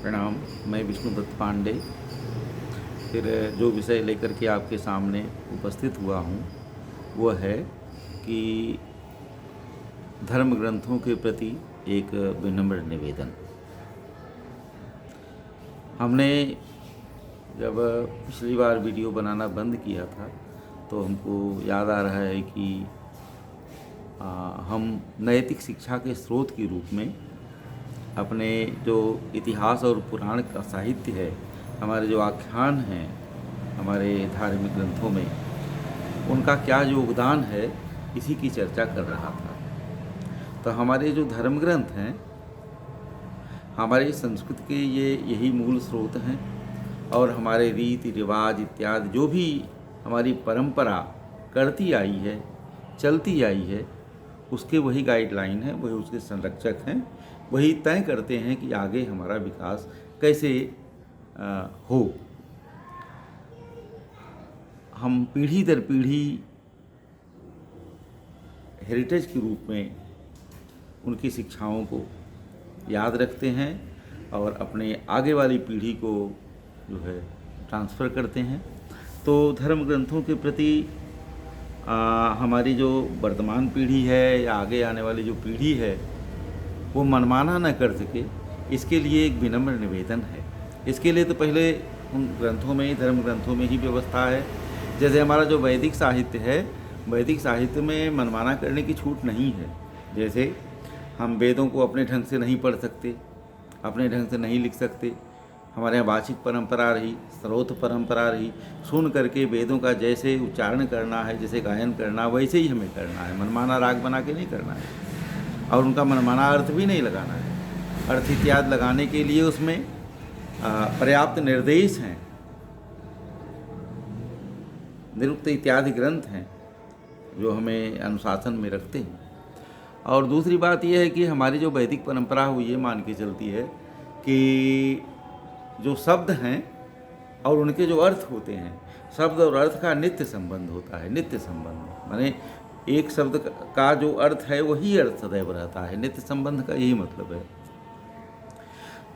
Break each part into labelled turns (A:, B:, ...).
A: प्रणाम। मैं विष्णुदत्त पांडे फिर जो विषय लेकर के आपके सामने उपस्थित हुआ हूँ वो है कि धर्म ग्रंथों के प्रति एक विनम्र निवेदन। हमने जब पिछली बार वीडियो बनाना बंद किया था तो हमको याद आ रहा है कि हम नैतिक शिक्षा के स्रोत के रूप में अपने जो इतिहास और पुराण का साहित्य है, हमारे जो आख्यान हैं हमारे धार्मिक ग्रंथों में, उनका क्या योगदान है इसी की चर्चा कर रहा था। तो हमारे जो धर्म ग्रंथ हैं हमारी संस्कृति के यही मूल स्रोत हैं और हमारे रीति रिवाज इत्यादि जो भी हमारी परंपरा करती आई है, चलती आई है, उसके वही गाइडलाइन है, वही उसके संरक्षक हैं, वही तय करते हैं कि आगे हमारा विकास कैसे हो। हम पीढ़ी दर पीढ़ी हेरिटेज के रूप में उनकी शिक्षाओं को याद रखते हैं और अपने आगे वाली पीढ़ी को जो है ट्रांसफ़र करते हैं। तो धर्म ग्रंथों के प्रति हमारी जो वर्तमान पीढ़ी है या आगे आने वाली जो पीढ़ी है वो मनमाना न कर सके, इसके लिए एक विनम्र निवेदन है। इसके लिए तो पहले उन ग्रंथों में ही, धर्म ग्रंथों में ही व्यवस्था है। जैसे हमारा जो वैदिक साहित्य है, वैदिक साहित्य में मनमाना करने की छूट नहीं है। जैसे हम वेदों को अपने ढंग से नहीं पढ़ सकते, अपने ढंग से नहीं लिख सकते। हमारे यहाँ वाचिक परंपरा रही, स्रोत परंपरा रही, सुन करके वेदों का जैसे उच्चारण करना है, जैसे गायन करना, वैसे ही हमें करना है। मनमाना राग बना के नहीं करना है और उनका मनमाना अर्थ भी नहीं लगाना है। अर्थ इत्यादि लगाने के लिए उसमें पर्याप्त निर्देश हैं, निरुक्त इत्यादि ग्रंथ हैं जो हमें अनुशासन में रखते हैं। और दूसरी बात यह है कि हमारी जो वैदिक परंपरा वो ये मान के चलती है कि जो शब्द हैं और उनके जो अर्थ होते हैं, शब्द और अर्थ का नित्य संबंध होता है। नित्य संबंध माने एक शब्द का जो अर्थ है वही अर्थ सदैव रहता है। नित्य संबंध का यही मतलब है।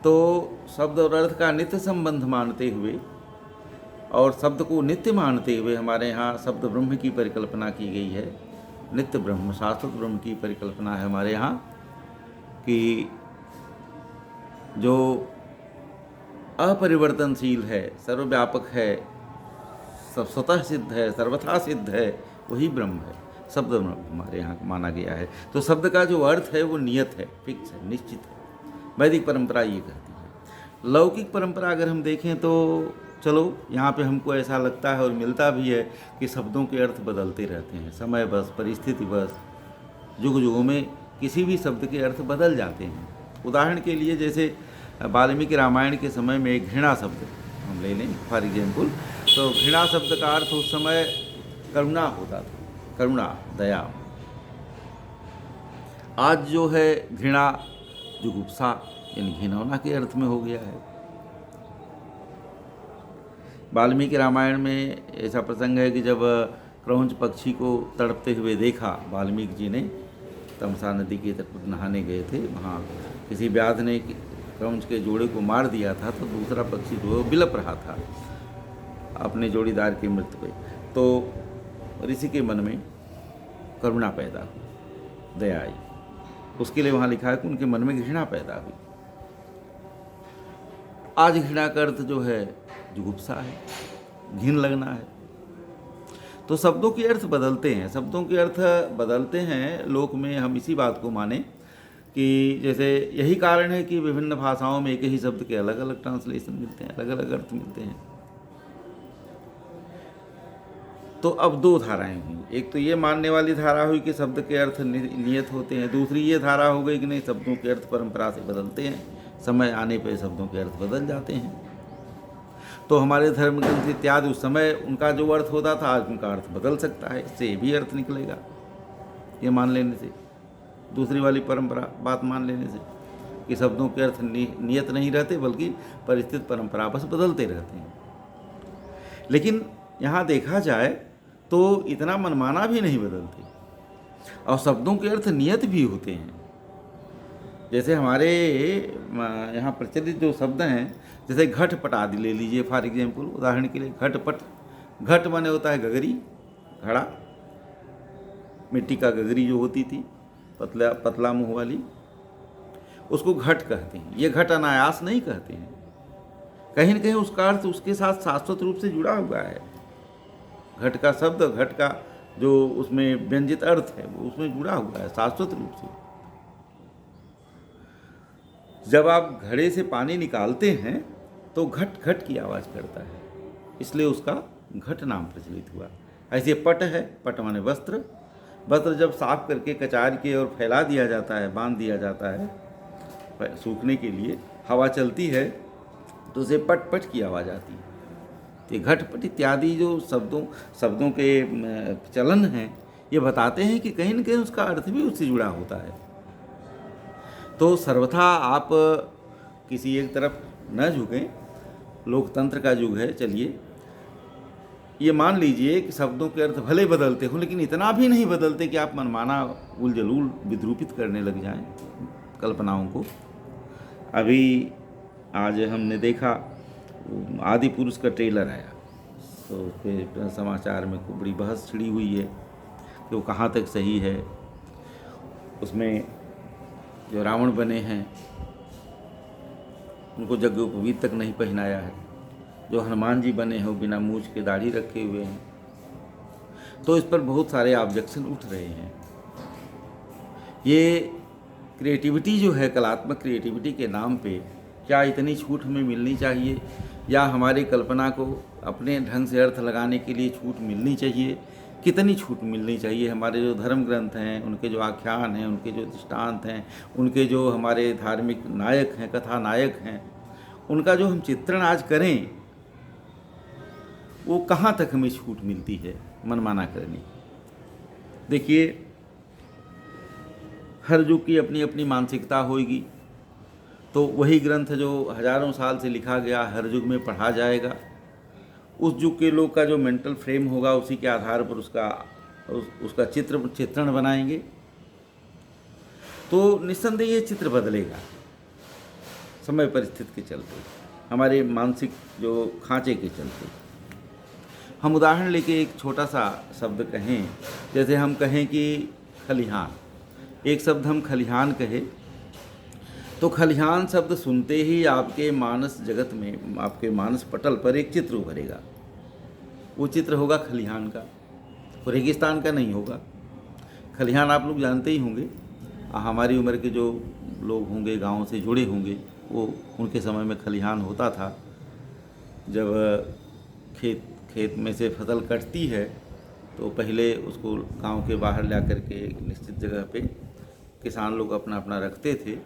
A: तो शब्द और अर्थ का नित्य संबंध मानते हुए और शब्द को नित्य मानते हुए हमारे यहाँ शब्द ब्रह्म की परिकल्पना की गई है। नित्य ब्रह्म, शाश्वत ब्रह्म की परिकल्पना है हमारे यहाँ कि जो अपरिवर्तनशील है, सर्वव्यापक है, सब स्वतः सिद्ध है, सर्वथा सिद्ध है, वही ब्रह्म है। शब्द हमारे यहाँ माना गया है। तो शब्द का जो अर्थ है वो नियत है, फिक्स है, निश्चित है। वैदिक परंपरा ये कहती है। लौकिक परंपरा अगर हम देखें तो चलो यहाँ पे हमको ऐसा लगता है और मिलता भी है कि शब्दों के अर्थ बदलते रहते हैं, समय बस, परिस्थिति बस, युग युगों में किसी भी शब्द के अर्थ बदल जाते हैं। उदाहरण के लिए जैसे वाल्मीकि रामायण के समय में एक घृणा शब्द हम ले लें फॉर एग्जाम्पल, तो घृणा शब्द का अर्थ उस समय करुणा होता था, करुणा, दया। आज जो है घृणा जुगुप्सा यानी घिनौना के अर्थ में हो गया है। वाल्मीकि रामायण में ऐसा प्रसंग है कि जब क्रौंच पक्षी को तड़पते हुए देखा वाल्मीकि जी ने, तमसा नदी के तट पर नहाने गए थे, वहाँ किसी व्याध ने क्रौंच के जोड़े को मार दिया था, तो दूसरा पक्षी जो है बिलप रहा था अपने जोड़ीदार की मृत्यु पे। तो ऋषि के मन में करुणा पैदा हुई, दया आई। उसके लिए वहाँ लिखा है कि उनके मन में घृणा पैदा हुई। आज घृणा का अर्थ जो है जुगुप्सा है, घिन लगना है। तो शब्दों के अर्थ बदलते हैं, शब्दों के अर्थ बदलते हैं लोक में। हम इसी बात को माने कि जैसे यही कारण है कि विभिन्न भाषाओं में एक ही शब्द के अलग अलग ट्रांसलेशन मिलते हैं, अलग अलग अर्थ मिलते हैं। तो अब दो धाराएं हुई। एक तो ये मानने वाली धारा हुई कि शब्द के अर्थ नियत होते हैं, दूसरी ये धारा हो गई कि नहीं, शब्दों के अर्थ परंपरा से बदलते हैं, समय आने पर शब्दों के अर्थ बदल जाते हैं। तो हमारे धर्म ग्रंथ इत्यादि उस समय उनका जो अर्थ होता था आज उनका अर्थ बदल सकता है। इससे ये भी अर्थ निकलेगा ये मान लेने से, दूसरी वाली परंपरा बात मान लेने से कि शब्दों के अर्थ नियत नहीं रहते बल्कि परिस्थिति परंपरा बस बदलते रहते हैं। लेकिन यहाँ देखा जाए तो इतना मनमाना भी नहीं बदलते और शब्दों के अर्थ नियत भी होते हैं। जैसे हमारे यहाँ प्रचलित जो शब्द हैं, जैसे घटपट आदि ले लीजिए फॉर एग्जाम्पल, उदाहरण के लिए घटपट। घट माने होता है गगरी, घड़ा, मिट्टी का गगरी जो होती थी पतला पतला मुँह वाली, उसको घट कहते हैं। ये घट अनायास नहीं कहते हैं, कहीं न कहीं उसका अर्थ उसके साथ शाश्वत रूप से जुड़ा हुआ है। घट का शब्द, घट का जो उसमें व्यंजित अर्थ है वो उसमें जुड़ा हुआ है शाश्वत रूप से। जब आप घड़े से पानी निकालते हैं तो घट घट की आवाज़ करता है, इसलिए उसका घट नाम प्रचलित हुआ। ऐसे पट है, पट माने वस्त्र। वस्त्र जब साफ करके कचार के और फैला दिया जाता है, बांध दिया जाता है सूखने के लिए, हवा चलती है तो उसे पट पट की आवाज़ आती है। तो घटपट इत्यादि जो शब्दों के चलन हैं, ये बताते हैं कि कहीं न कहीं उसका अर्थ भी उससे जुड़ा होता है। तो सर्वथा आप किसी एक तरफ न झुकें, लोकतंत्र का युग है। चलिए ये मान लीजिए कि शब्दों के अर्थ भले बदलते हों, लेकिन इतना भी नहीं बदलते कि आप मनमाना उल जलूल विद्रूपित करने लग जाएं कल्पनाओं को। अभी आज हमने देखा आदि पुरुष का ट्रेलर आया, तो उस पर समाचार में खूब बड़ी बहस छिड़ी हुई है कि वो कहाँ तक सही है। उसमें जो रावण बने हैं उनको यज्ञोपवीत तक नहीं पहनाया है, जो हनुमान जी बने हैं वो बिना मूछ के दाढ़ी रखे हुए हैं। तो इस पर बहुत सारे ऑब्जेक्शन उठ रहे हैं। ये क्रिएटिविटी जो है, कलात्मक क्रिएटिविटी के नाम पे क्या इतनी छूट हमें मिलनी चाहिए, या हमारी कल्पना को अपने ढंग से अर्थ लगाने के लिए छूट मिलनी चाहिए? कितनी छूट मिलनी चाहिए? हमारे जो धर्म ग्रंथ हैं, उनके जो आख्यान हैं, उनके जो दृष्टांत हैं, उनके जो हमारे धार्मिक नायक हैं, कथा नायक हैं, उनका जो हम चित्रण आज करें, वो कहाँ तक हमें छूट मिलती है मनमाना करने? देखिए, हर युग की अपनी अपनी मानसिकता होगी, तो वही ग्रंथ जो हजारों साल से लिखा गया हर युग में पढ़ा जाएगा। उस युग के लोग का जो मेंटल फ्रेम होगा, उसी के आधार पर उसका चित्रण बनाएंगे। तो निस्संदेह ये चित्र बदलेगा समय परिस्थिति के चलते, हमारे मानसिक जो खांचे के चलते। हम उदाहरण लेके एक छोटा सा शब्द कहें, जैसे हम कहें कि खलिहान, एक शब्द हम खलिहान कहे तो खलिहान शब्द सुनते ही आपके मानस जगत में, आपके मानस पटल पर एक चित्र उभरेगा। वो चित्र होगा खलिहान का, वो रेगिस्तान का नहीं होगा। खलिहान आप लोग जानते ही होंगे, हमारी उम्र के जो लोग होंगे, गाँव से जुड़े होंगे, वो उनके समय में खलिहान होता था। जब खेत में से फसल कटती है तो पहले उसको गांव के बाहर ला करके एक निश्चित जगह पे किसान लोग अपना अपना रखते थे,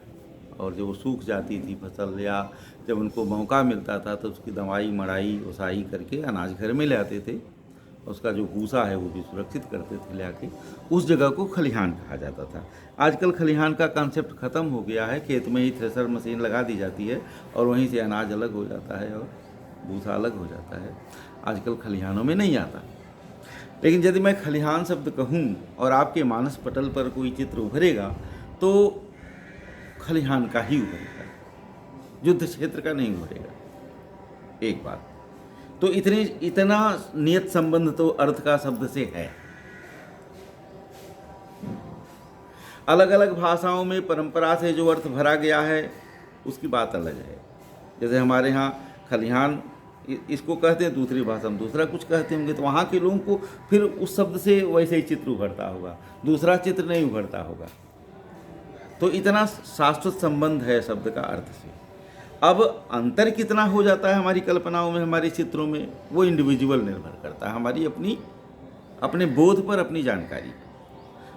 A: और जब वो सूख जाती थी फसल, या जब उनको मौका मिलता था तो उसकी दवाई मड़ाई ओसाई करके अनाज घर में ले आते थे। उसका जो भूसा है वो भी सुरक्षित करते थे ले आके। उस जगह को खलिहान कहा जाता था। आजकल खलिहान का कॉन्सेप्ट ख़त्म हो गया है, खेत में ही थ्रेशर मशीन लगा दी जाती है और वहीं से अनाज अलग हो जाता है और भूसा अलग हो जाता है। आजकल खलिहानों में नहीं आता। लेकिन यदि मैं खलिहान शब्द कहूँ और आपके मानस पटल पर कोई चित्र उभरेगा तो खलिहान का ही उभरेगा, युद्ध क्षेत्र का नहीं उभरेगा। एक बात तो इतना नियत संबंध तो अर्थ का शब्द से है। अलग अलग भाषाओं में परंपरा से जो अर्थ भरा गया है उसकी बात अलग है। जैसे हमारे यहाँ खलिहान इसको कहते हैं, दूसरी भाषा में दूसरा कुछ कहते होंगे, तो वहाँ के लोगों को फिर उस शब्द से वैसे ही चित्र उभरता होगा, दूसरा चित्र नहीं उभरता होगा। तो इतना शाश्वत संबंध है शब्द का अर्थ से। अब अंतर कितना हो जाता है हमारी कल्पनाओं में, हमारे चित्रों में, वो इंडिविजुअल निर्भर करता है हमारी अपने बोध पर, अपनी जानकारी।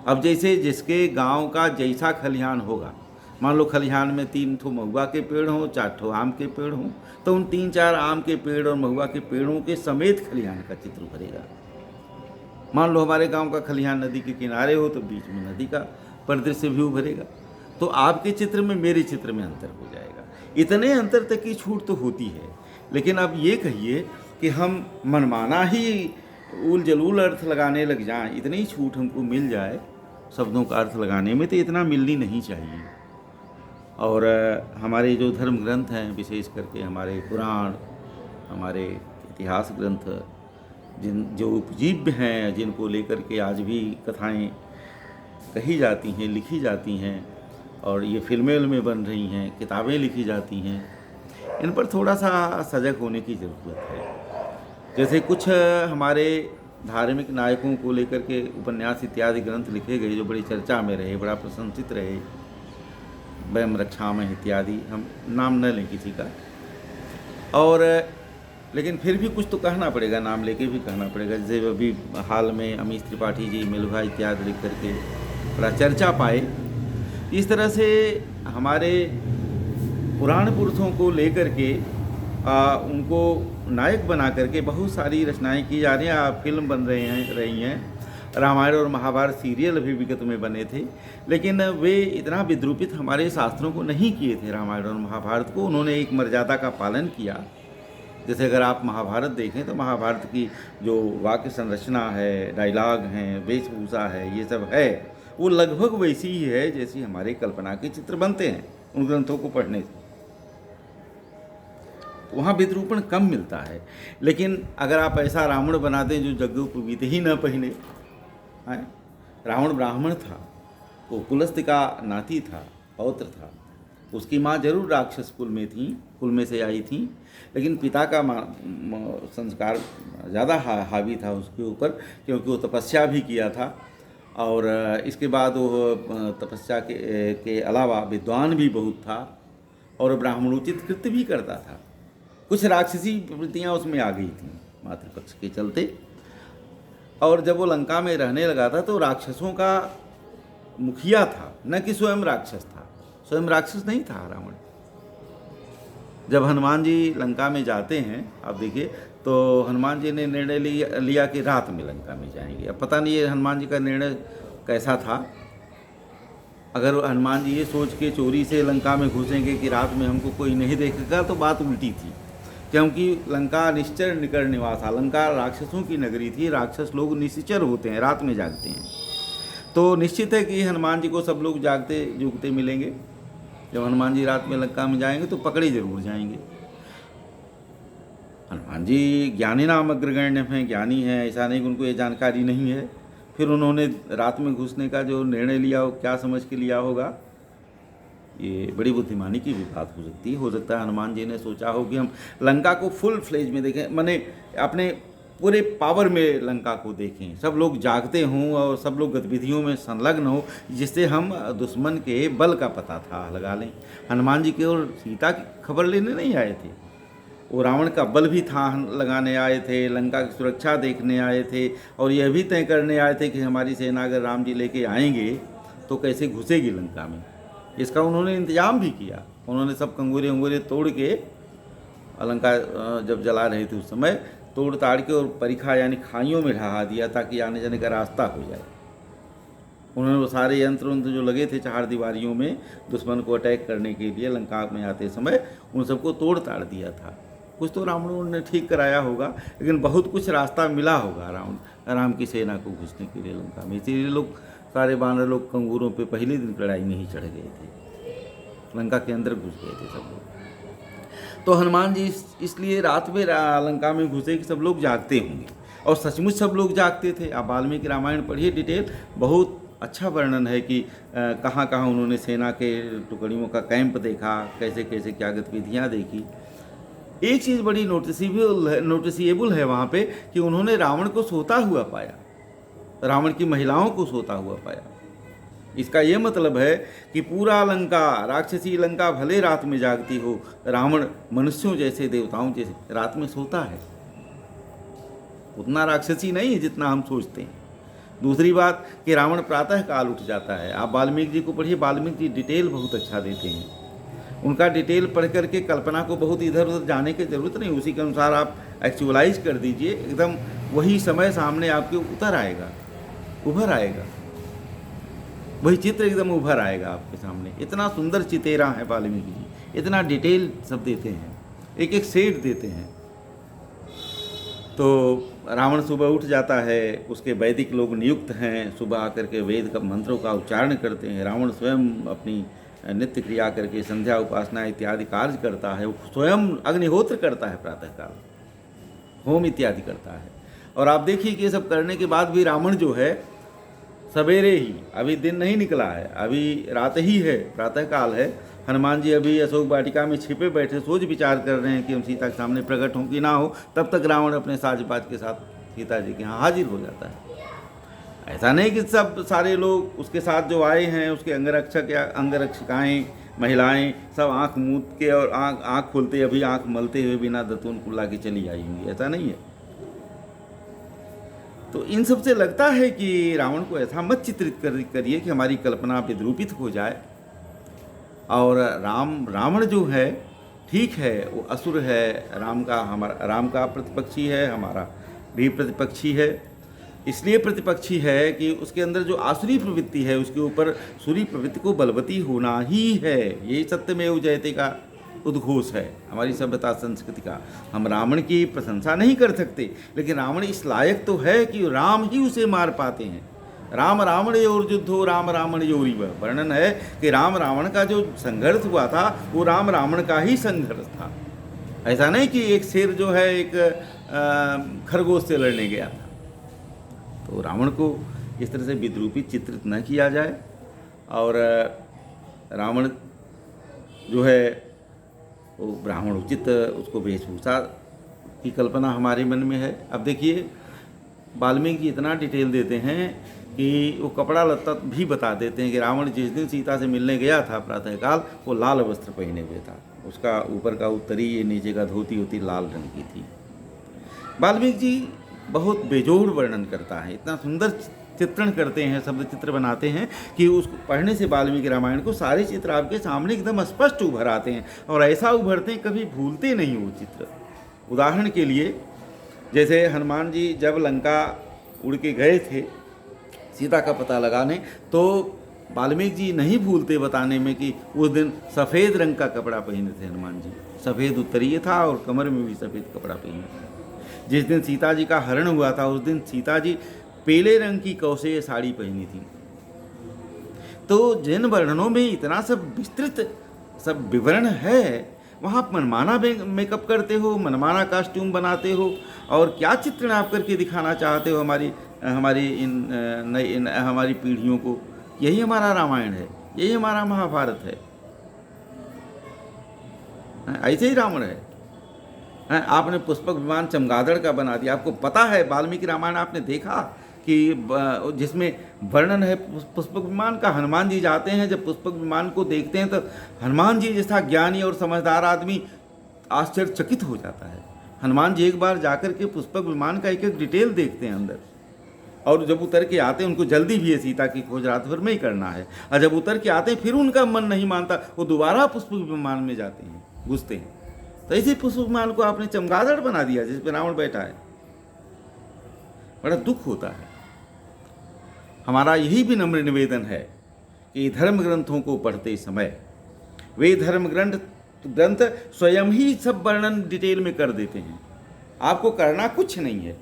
A: अब जैसे जिसके गांव का जैसा खलिहान होगा, मान लो खलिहान में 3 ठो महुआ के पेड़ हों, 4 ठो आम के पेड़ हों, तो उन 3-4 आम के पेड़ और महुआ के पेड़ों के समेत खलिहान का चित्र उभरेगा। मान लो हमारे गांव का खलिहान नदी के किनारे हो तो बीच में नदी का परिदृश्य भी उभरेगा। तो आपके चित्र में मेरे चित्र में अंतर हो जाएगा। इतने अंतर तक की छूट तो होती है, लेकिन अब ये कहिए कि हम मनमाना ही उल जलूल अर्थ लगाने लग जाएं, इतनी छूट हमको मिल जाए शब्दों का अर्थ लगाने में, तो इतना मिलनी नहीं चाहिए। और हमारे जो धर्म ग्रंथ हैं, विशेष करके हमारे पुराण, हमारे इतिहास ग्रंथ, जो उपजीव्य हैं, जिनको लेकर के आज भी कथाएं कही जाती हैं, लिखी जाती हैं, और ये फिल्में बन रही हैं, किताबें लिखी जाती हैं, इन पर थोड़ा सा सजग होने की ज़रूरत है। जैसे कुछ हमारे धार्मिक नायकों को लेकर के उपन्यास इत्यादि ग्रंथ लिखे गए जो बड़ी चर्चा में रहे, बड़ा प्रशंसित रहे, वयम रक्षामः इत्यादि, हम नाम न लें किसी का, और लेकिन फिर भी कुछ तो कहना पड़ेगा, नाम लेके भी कहना पड़ेगा। जैसे अभी हाल में अमीश त्रिपाठी जी मेलुहा इत्यादि लिख करके बड़ा चर्चा पाए। इस तरह से हमारे पुराण पुरुषों को लेकर के उनको नायक बना करके बहुत सारी रचनाएं की जा रही हैं, फिल्म बन रही हैं। रामायण और महाभारत सीरियल अभी विगत में बने थे, लेकिन वे इतना विद्रूपित हमारे शास्त्रों को नहीं किए थे। रामायण और महाभारत को उन्होंने एक मर्यादा का पालन किया। जैसे अगर आप महाभारत देखें तो महाभारत की जो वाक्य संरचना है, डायलॉग हैं, वेशभूषा है, ये सब है, वो लगभग वैसी ही है जैसी हमारे कल्पना के चित्र बनते हैं उन ग्रंथों को पढ़ने से। वहाँ विद्रूपण कम मिलता है। लेकिन अगर आप ऐसा रावण बनाते हैं जो जग्गोपवीत ही न पहने, रावण ब्राह्मण था, वो कुलस्थ का नाती था, पौत्र था, उसकी माँ जरूर राक्षस कुल में थी, कुल में से आई थी, लेकिन पिता का संस्कार ज़्यादा हावी था उसके ऊपर, क्योंकि वो तपस्या भी किया था, और इसके बाद वो तपस्या के अलावा विद्वान भी बहुत था, और ब्राह्मणोचित कृत्य भी करता था। कुछ राक्षसी प्रवृत्तियाँ उसमें आ गई थीं मातृपक्ष के चलते, और जब वो लंका में रहने लगा था तो राक्षसों का मुखिया था, न कि स्वयं राक्षस था। स्वयं राक्षस नहीं था रावण। जब हनुमान जी लंका में जाते हैं, आप देखिए, तो हनुमान जी ने निर्णय लिया कि रात में लंका में जाएंगे। अब पता नहीं ये हनुमान जी का निर्णय कैसा था। अगर हनुमान जी ये सोच के चोरी से लंका में घुसेंगे कि रात में हमको कोई नहीं देखेगा, तो बात उल्टी थी, क्योंकि लंका निश्चर निकट निवास था। लंका राक्षसों की नगरी थी, राक्षस लोग निश्चर होते हैं, रात में जागते हैं। तो निश्चित है कि हनुमान जी को सब लोग जागते जुगते मिलेंगे। जब हनुमान जी रात में लंका में जाएंगे तो पकड़े जरूर जाएंगे। हनुमान जी ज्ञानी नाम अग्रगण्य हैं, ज्ञानी हैं, ऐसा नहीं कि उनको ये जानकारी नहीं है। फिर उन्होंने रात में घुसने का जो निर्णय लिया हो, क्या समझ के लिया होगा, ये बड़ी बुद्धिमानी की भी बात हो सकती है। हो सकता है हनुमान जी ने सोचा हो कि हम लंका को फुल फ्लेज में देखें, माने अपने पूरे पावर में लंका को देखें, सब लोग जागते हों और सब लोग गतिविधियों में संलग्न हो, जिससे हम दुश्मन के बल का पता था लगा लें। हनुमान जी केवल सीता की खबर लेने नहीं आए थे, वो रावण का बल भी था लगाने आए थे, लंका की सुरक्षा देखने आए थे, और यह भी तय करने आए थे कि हमारी सेना अगर राम जी लेके आएंगे तो कैसे घुसेगी लंका में। इसका उन्होंने इंतजाम भी किया। उन्होंने सब कंगोरे उंगोरे तोड़ के, लंका जब जला रहे थे उस समय, तोड़ ताड़ के और परिखा यानी खाइयों में ढहा दिया ताकि आने जाने का रास्ता हो जाए। उन्होंने वो सारे यंत्र उंत्र जो लगे थे चार दीवारियों में दुश्मन को अटैक करने के लिए लंका में आते समय, उन सबको तोड़ ताड़ दिया था। कुछ तो रावण ने ठीक कराया होगा, लेकिन बहुत कुछ रास्ता मिला होगा राम की सेना को घुसने के लिए लंका में। इसीलिए लोग, सारे बानर लोग कंगूरों पे पहले दिन लड़ाई में ही चढ़ गए थे, लंका के अंदर घुस गए थे सब लोग। तो हनुमान जी इसलिए रात में लंका में घुसे कि सब लोग जागते होंगे, और सचमुच सब लोग जागते थे। आप वाल्मीकि रामायण पढ़िए, डिटेल बहुत अच्छा वर्णन है कि कहाँ कहाँ उन्होंने सेना के टुकड़ियों का कैंप देखा, कैसे कैसे क्या गतिविधियाँ देखी। एक चीज़ बड़ी नोटिसेबल है वहाँ पे कि उन्होंने रावण को सोता हुआ पाया, रावण की महिलाओं को सोता हुआ पाया। इसका ये मतलब है कि पूरा लंका, राक्षसी लंका भले रात में जागती हो, रावण मनुष्यों जैसे, देवताओं जैसे रात में सोता है। उतना राक्षसी नहीं है जितना हम सोचते हैं। दूसरी बात कि रावण प्रातः काल उठ जाता है। आप वाल्मीकि जी को पढ़िए, वाल्मीकि जी डिटेल बहुत अच्छा देते हैं। उनका डिटेल पढ़ करके कल्पना को बहुत इधर उधर जाने की ज़रूरत नहीं, उसी के अनुसार आप एक्चुअलाइज कर दीजिए, एकदम वही समय सामने आपके उतर आएगा, उभर आएगा, वही चित्र एकदम उभर आएगा आपके सामने। इतना सुंदर चितेरा है वाल्मीकि जी, इतना डिटेल सब देते हैं, एक एक शेड देते हैं। तो रावण सुबह उठ जाता है, उसके वैदिक लोग नियुक्त हैं, सुबह आकर के वेद का मंत्रों का उच्चारण करते हैं। रावण स्वयं अपनी नित्य क्रिया करके संध्या उपासना इत्यादि कार्य करता है, वो स्वयं अग्निहोत्र करता है, प्रातःकाल होम इत्यादि करता है। और आप देखिए कि ये सब करने के बाद भी रावण जो है सवेरे ही, अभी दिन नहीं निकला है, अभी रात ही है, प्रातःकाल है, हनुमान जी अभी अशोक वाटिका में छिपे बैठे सोच विचार कर रहे हैं कि हम सीता के सामने प्रकट हों कि ना हो, तब तक रावण अपने साजबाज के साथ सीता जी के यहाँ हाजिर हो जाता है। ऐसा नहीं कि सब सारे लोग उसके साथ जो आए हैं उसके अंगरक्षक या अंगरक्षिकाएँ महिलाएं सब आंख मूंद के और आंख खोलते अभी आंख मलते हुए बिना दतून कुल्ला के चली आई होंगी, ऐसा नहीं है। तो इन सब से लगता है कि रावण को ऐसा मत चित्रित करिए कि हमारी कल्पना विद्रूपित हो जाए। और रावण जो है ठीक है, वो असुर है, राम का प्रतिपक्षी है, हमारा भी प्रतिपक्षी है। इसलिए प्रतिपक्षी है कि उसके अंदर जो आसुरी प्रवृत्ति है उसके ऊपर सूरी प्रवृत्ति को बलवती होना ही है। यही सत्यमेव जयते का उद्घोष है हमारी सभ्यता संस्कृति का। हम रावण की प्रशंसा नहीं कर सकते, लेकिन रावण इस लायक तो है कि राम ही उसे मार पाते हैं। राम रावण योर युद्धो राम रावण योरिव, वर्णन है कि राम रावण का जो संघर्ष हुआ था वो राम रावण का ही संघर्ष था। ऐसा नहीं कि एक शेर जो है एक खरगोश से लड़ने गया था। तो रावण को इस तरह से विद्रूपित चित्रित न किया जाए। और रावण जो है वो ब्राह्मण उचित उसको वेशभूषा की कल्पना हमारे मन में है। अब देखिए वाल्मीकि इतना डिटेल देते हैं कि वो कपड़ा लत्ता भी बता देते हैं कि रावण जिस दिन सीता से मिलने गया था प्रातःकाल वो लाल वस्त्र पहने हुए था, उसका ऊपर का उत्तरी ये नीचे का धोती होती लाल रंग की थी। वाल्मीकि जी बहुत बेजोड़ वर्णन करता है, इतना सुंदर चित्रण करते हैं, शब्द चित्र बनाते हैं कि उसको पढ़ने से वाल्मीकि रामायण को सारे चित्र आपके सामने एकदम स्पष्ट उभर आते हैं और ऐसा उभरते हैं कभी भूलते नहीं वो चित्र। उदाहरण के लिए जैसे हनुमान जी जब लंका उड़ के गए थे सीता का पता लगाने, तो वाल्मीकि जी नहीं भूलते बताने में कि उस दिन सफ़ेद रंग का कपड़ा पहने थे हनुमान जी, सफ़ेद उत्तरीय था और कमर में भी सफ़ेद कपड़ा पहने थे। जिस दिन सीता जी का हरण हुआ था उस दिन सीता जी पीले रंग की कौशेय साड़ी पहनी थी। तो जिन वर्णनों में इतना सब विस्तृत सब विवरण है, वहाँ मनमाना मेकअप करते हो, मनमाना कॉस्ट्यूम बनाते हो और क्या चित्रण आप करके दिखाना चाहते हो हमारी पीढ़ियों को। यही हमारा रामायण है, यही हमारा महाभारत है। ऐसे ही रावण है। आपने पुष्पक विमान चमगादड़ का बना दिया। आपको पता है वाल्मीकि रामायण आपने देखा कि जिसमें वर्णन है पुष्पक विमान का। हनुमान जी जाते हैं, जब पुष्पक विमान को देखते हैं तो हनुमान जी जैसा ज्ञानी और समझदार आदमी आश्चर्यचकित हो जाता है। हनुमान जी एक बार जाकर के पुष्पक विमान का एक एक डिटेल देखते हैं अंदर, और जब उतर के आते हैं उनको जल्दी भी है सीता की खोज रात भर में ही करना है, और जब उतर के आते हैं फिर उनका मन नहीं मानता, वो दोबारा पुष्पक विमान में जाते हैं, घुसते हैं। तो ऐसे पुष्पक विमान को आपने चमगादड़ बना दिया जिस पर रावण बैठा है। बड़ा दुख होता है। हमारा यही भी नम्र निवेदन है कि धर्म ग्रंथों को पढ़ते समय वे धर्म ग्रंथ स्वयं ही सब वर्णन डिटेल में कर देते हैं। आपको करना कुछ नहीं है,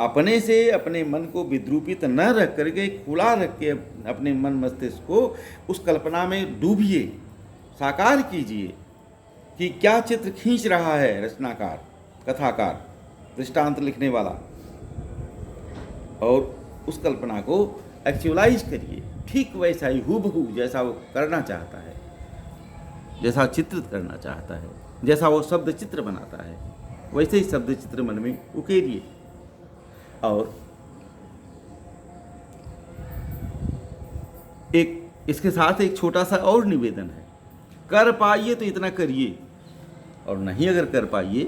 A: अपने से अपने मन को विद्रूपित न रख करके खुला रख के अपने मन मस्तिष्क को उस कल्पना में डूबिए, साकार कीजिए कि क्या चित्र खींच रहा है रचनाकार, कथाकार, दृष्टांत लिखने वाला, और उस कल्पना को एक्चुअलाइज करिए ठीक वैसा ही हूबहू जैसा वो करना चाहता है, जैसा चित्रित करना चाहता है, जैसा वो शब्द चित्र बनाता है, वैसे ही शब्द चित्र मन में उकेरिए। और एक इसके साथ एक छोटा सा और निवेदन है, कर पाइए तो इतना करिए, और नहीं अगर कर पाइए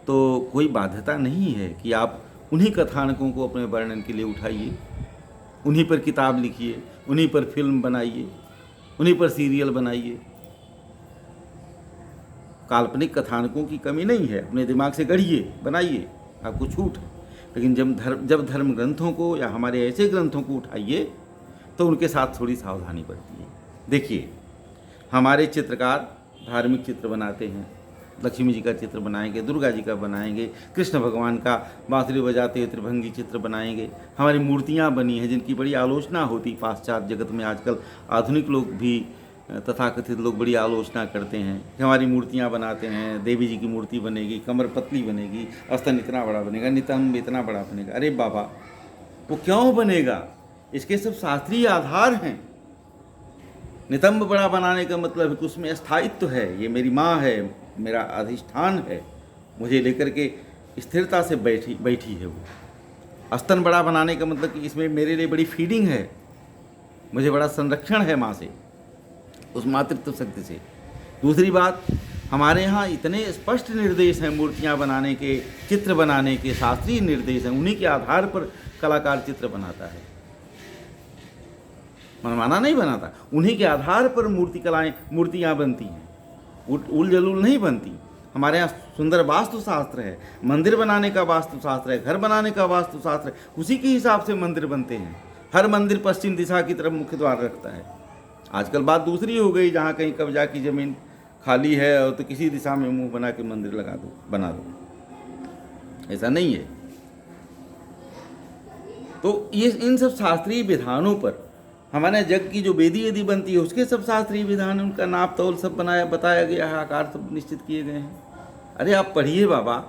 A: तो कोई बाध्यता नहीं है कि आप उन्हीं कथानकों को अपने वर्णन के लिए उठाइए, उन्हीं पर किताब लिखिए, उन्हीं पर फिल्म बनाइए, उन्हीं पर सीरियल बनाइए। काल्पनिक कथानकों की कमी नहीं है, अपने दिमाग से गढ़िए, बनाइए, आपको छूट है। लेकिन जब धर्म ग्रंथों को या हमारे ऐसे ग्रंथों को उठाइए तो उनके साथ थोड़ी सावधानी बरतिए। देखिए हमारे चित्रकार धार्मिक चित्र बनाते हैं, लक्ष्मी जी का चित्र बनाएंगे, दुर्गा जी का बनाएंगे, कृष्ण भगवान का बांसुरी बजाते हुए त्रिभंगी चित्र बनाएंगे। हमारी मूर्तियाँ बनी हैं जिनकी बड़ी आलोचना होती पाश्चात्य जगत में। आजकल आधुनिक लोग भी तथाकथित लोग बड़ी आलोचना करते हैं कि हमारी मूर्तियाँ बनाते हैं, देवी जी की मूर्ति बनेगी, कमर पतली बनेगी, स्तन इतना बड़ा बनेगा, नितंब इतना बड़ा बनेगा। अरे बाबा, वो क्यों बनेगा? इसके सब शास्त्रीय आधार हैं। नितंब बड़ा बनाने का मतलब है कि उसमें स्थायित्व है, ये मेरी माँ है, मेरा अधिष्ठान है, मुझे लेकर के स्थिरता से बैठी है वो। स्तन बड़ा बनाने का मतलब कि इसमें मेरे लिए बड़ी फीडिंग है, मुझे बड़ा संरक्षण है माँ से, उस मातृत्व शक्ति से। दूसरी बात, हमारे यहाँ इतने स्पष्ट निर्देश हैं मूर्तियाँ बनाने के, चित्र बनाने के, शास्त्रीय निर्देश हैं, उन्हीं के आधार पर कलाकार चित्र बनाता है, मनमाना नहीं बनाता। उन्हीं के आधार पर मूर्तियाँ बनती हैं, उल जलूल नहीं बनती। हमारे यहाँ सुंदर वास्तुशास्त्र है, मंदिर बनाने का वास्तुशास्त्र है, घर बनाने का वास्तुशास्त्र है, उसी के हिसाब से मंदिर बनते हैं। हर मंदिर पश्चिम दिशा की तरफ मुख्य द्वार रखता है। आजकल बात दूसरी हो गई, जहाँ कहीं कब्जा की ज़मीन खाली है और तो किसी दिशा में मुंह बना के मंदिर बना दो। ऐसा नहीं है। तो ये इन सब शास्त्रीय विधानों पर हमारे जग की जो वेदी यदि बनती है, उसके सब शास्त्रीय विधान, उनका नाप तौल सब बताया गया है, आकार सब निश्चित किए गए हैं। अरे आप पढ़िए बाबा,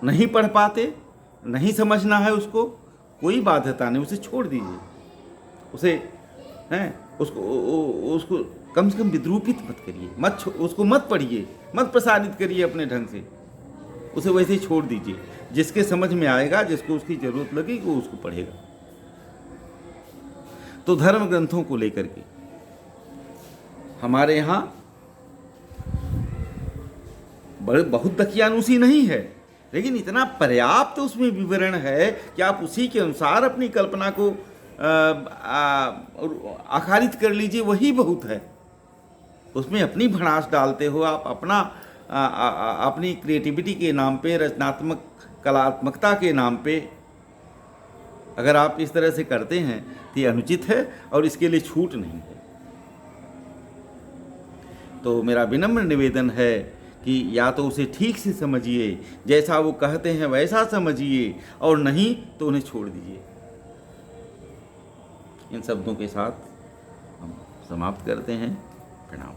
A: नहीं पढ़ पाते, नहीं समझना है उसको, कोई बाध्यता नहीं, उसे छोड़ दीजिए, उसे उसको कम से कम विद्रूपित मत करिए, उसको मत पढ़िए, मत प्रसारित करिए अपने ढंग से, उसे वैसे ही छोड़ दीजिए। जिसके समझ में आएगा, जिसको उसकी जरूरत लगेगी, वो उसको पढ़ेगा। तो धर्म ग्रंथों को लेकर के हमारे यहाँ बहुत दकियानुसी नहीं है, लेकिन इतना पर्याप्त उसमें विवरण है कि आप उसी के अनुसार अपनी कल्पना को आखारित कर लीजिए, वही बहुत है। उसमें अपनी भड़ास डालते हो आप, अपनी क्रिएटिविटी के नाम पे, रचनात्मक कलात्मकता के नाम पे अगर आप इस तरह से करते हैं तो ये अनुचित है और इसके लिए छूट नहीं है। तो मेरा विनम्र निवेदन है कि या तो उसे ठीक से समझिए, जैसा वो कहते हैं वैसा समझिए, और नहीं तो उन्हें छोड़ दीजिए। इन शब्दों के साथ हम समाप्त करते हैं। प्रणाम।